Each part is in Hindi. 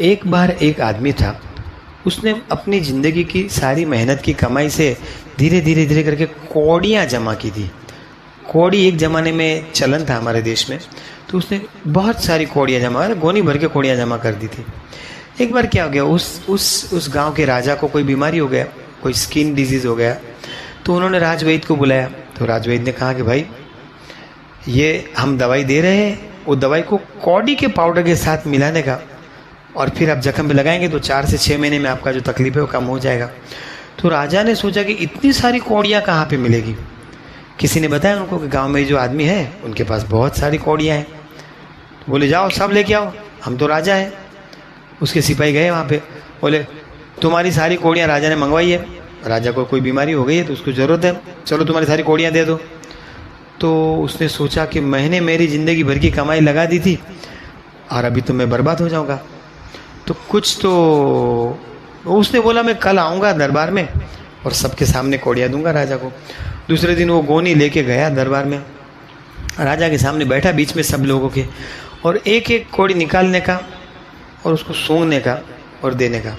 एक बार एक आदमी था, उसने अपनी ज़िंदगी की सारी मेहनत की कमाई से धीरे धीरे धीरे करके कौड़ियाँ जमा की थी। कौड़ी एक ज़माने में चलन था हमारे देश में, तो उसने बहुत सारी कौड़ियाँ जमा, गोनी भर के कौड़ियाँ जमा कर दी थी। एक बार क्या हो गया, उस गांव के राजा को कोई बीमारी हो गया, कोई स्किन डिजीज़ हो गया। तो उन्होंने राजवैद्य को बुलाया। तो राजवैद्य ने कहा कि भाई ये हम दवाई दे रहे हैं, वो दवाई को कौड़ी के पाउडर के साथ मिलाने का, और फिर आप जख्म पे लगाएंगे तो 4 से 6 महीने में आपका जो तकलीफ है वो कम हो जाएगा। तो राजा ने सोचा कि इतनी सारी कौड़ियाँ कहाँ पे मिलेगी। किसी ने बताया उनको कि गांव में जो आदमी है उनके पास बहुत सारी कौड़ियाँ हैं। तो बोले जाओ सब लेके आओ, हम तो राजा हैं। उसके सिपाही गए वहाँ पे, बोले तुम्हारी सारी कौड़ियाँ राजा ने मंगवाई है, राजा को कोई बीमारी हो गई है तो उसको ज़रूरत है, चलो तुम्हारी सारी कौड़ियाँ दे दो। तो उसने सोचा कि मैंने मेरी ज़िंदगी भर की कमाई लगा दी थी और अभी तो मैं बर्बाद हो जाऊँगा, तो कुछ तो उसने बोला मैं कल आऊँगा दरबार में और सबके सामने कौड़ियाँ दूंगा राजा को। दूसरे दिन वो गोनी लेके गया दरबार में, राजा के सामने बैठा बीच में सब लोगों के, और एक एक कौड़ी निकालने का और उसको सूंघने का और देने का।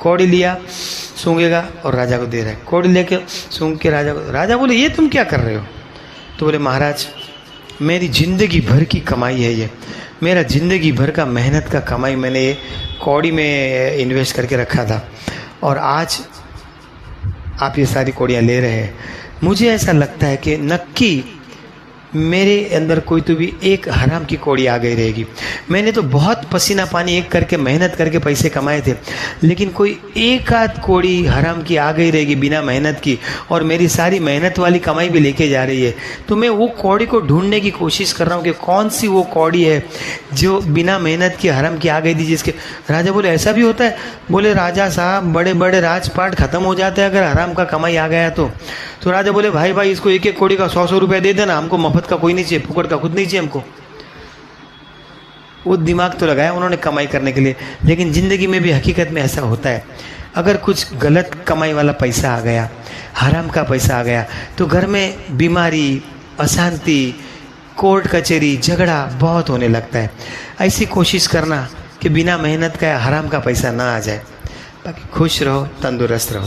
कौड़ी लिया, सूंघेगा और राजा को दे रहा है, कौड़ी लेके सूंघ के राजा को। राजा बोले ये तुम क्या कर रहे हो। तो बोले महाराज मेरी ज़िंदगी भर की कमाई है ये, मेरा ज़िंदगी भर का मेहनत का कमाई मैंने ये कौड़ी में इन्वेस्ट करके रखा था, और आज आप ये सारी कौड़ियाँ ले रहे हैं। मुझे ऐसा लगता है कि नक्की मेरे अंदर कोई तो भी एक हराम की कौड़ी आ गई रहेगी। मैंने तो बहुत पसीना पानी एक करके मेहनत करके पैसे कमाए थे, लेकिन कोई एक आध कौड़ी हराम की आ गई रहेगी बिना मेहनत की, और मेरी सारी मेहनत वाली कमाई भी लेके जा रही है। तो मैं वो कौड़ी को ढूंढने की कोशिश कर रहा हूँ कि कौन सी वो कौड़ी है जो बिना मेहनत की हराम की आ गई थी जिसके। राजा बोले ऐसा भी होता है। बोले राजा साहब बड़े बड़े राजपाट खत्म हो जाते हैं अगर हराम का कमाई आ गया तो राजा बोले भाई भाई इसको एक एक कौड़ी का 100-100 रुपये दे देना, हमको मफत का कोई नहीं चाहिए, फुकट का खुद नहीं चाहिए हमको। वो दिमाग तो लगाया उन्होंने कमाई करने के लिए, लेकिन ज़िंदगी में भी हकीकत में ऐसा होता है। अगर कुछ गलत कमाई वाला पैसा आ गया, हराम का पैसा आ गया, तो घर में बीमारी, अशांति, कोर्ट कचहरी, झगड़ा बहुत होने लगता है। ऐसी कोशिश करना कि बिना मेहनत का हराम का पैसा ना आ जाए। बाकी खुश रहो, तंदुरुस्त रहो।